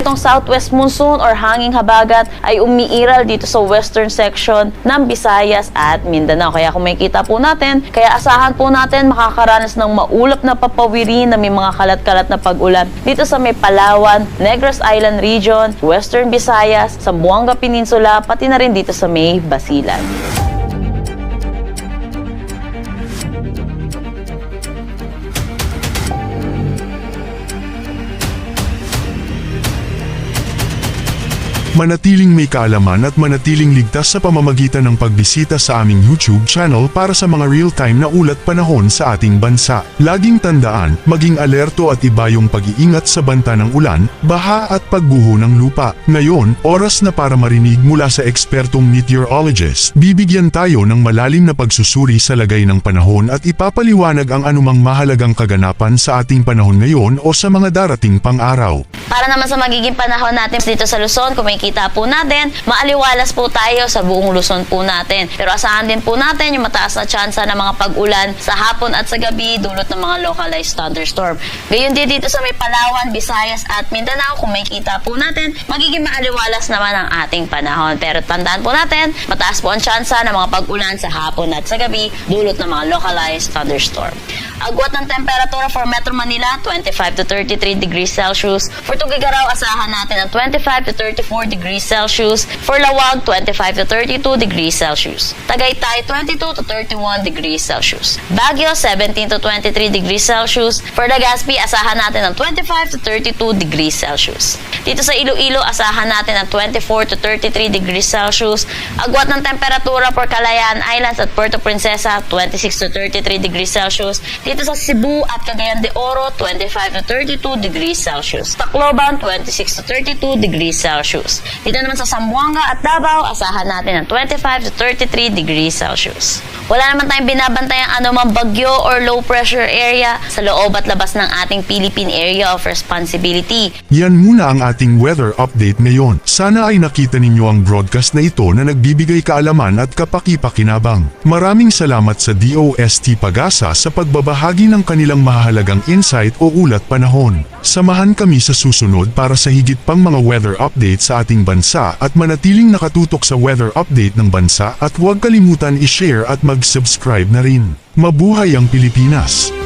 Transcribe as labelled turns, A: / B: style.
A: Itong southwest monsoon or hanging habagat ay umiiral dito sa western section ng Visayas at Mindanao. Kaya kung makikita po natin, kaya asahan po natin makakaranas ng maulap na papawirin na may mga kalat-kalat na pag-ulan dito sa may Palawan, Negros Island Region, Western Visayas, Zamboanga Peninsula, pati na rin dito sa may Basilan.
B: Manatiling may kaalaman at manatiling ligtas sa pamamagitan ng pagbisita sa aming YouTube channel para sa mga real-time na ulat panahon sa ating bansa. Laging tandaan, maging alerto at iba yung pag-iingat sa banta ng ulan, baha at pagguho ng lupa. Ngayon, oras na para marinig mula sa ekspertong meteorologist. Bibigyan tayo ng malalim na pagsusuri sa lagay ng panahon at ipapaliwanag ang anumang mahalagang kaganapan sa ating panahon ngayon o sa mga darating pang araw.
A: Para naman sa magiging panahon natin dito sa Luzon, kung makikita po natin, maaliwalas po tayo sa buong Luzon po natin. Pero asahan din po natin yung mataas na tsansa ng mga pag-ulan sa hapon at sa gabi dulot ng mga localized thunderstorm. Gayon din dito sa may Palawan, Visayas at Mindanao, kung makikita po natin, magiging maaliwalas naman ang ating panahon. Pero tandaan po natin, mataas po ang tsansa ng mga pag-ulan sa hapon at sa gabi dulot ng mga localized thunderstorm. Agwat ng temperatura for Metro Manila, 25 to 33 degrees Celsius. For Tuguegarao, asahan natin ang 25 to 34 degrees Celsius. For Lawag, 25 to 32 degrees Celsius. Tagaytay, 22 to 31 degrees Celsius. Baguio, 17 to 23 degrees Celsius. For Legazpi, asahan natin ang 25 to 32 degrees Celsius. Dito sa Iloilo, asahan natin ang 24 to 33 degrees Celsius. Agwat ng temperatura for Kalayaan Islands at Puerto Princesa, 26 to 33 degrees Celsius. Dito sa Cebu at Cagayan de Oro, 25 to 32 degrees Celsius. Tacloban, 26 to 32 degrees Celsius. Dito naman sa Zamboanga at Davao, asahan natin ang 25 to 33 degrees Celsius. Wala naman tayong binabantayang anumang bagyo or low pressure area sa loob at labas ng ating Philippine Area of Responsibility.
B: Yan muna ang ating weather update ngayon. Sana ay nakita ninyo ang broadcast na ito na nagbibigay kaalaman at kapaki-pakinabang. Maraming salamat sa DOST Pag-asa sa pagbabahagi ng kanilang mahalagang insight o ulat panahon. Samahan kami sa susunod para sa higit pang mga weather update sa ating bansa at manatiling nakatutok sa weather update ng bansa at huwag kalimutan i-share at mag-subscribe na rin. Mabuhay ang Pilipinas!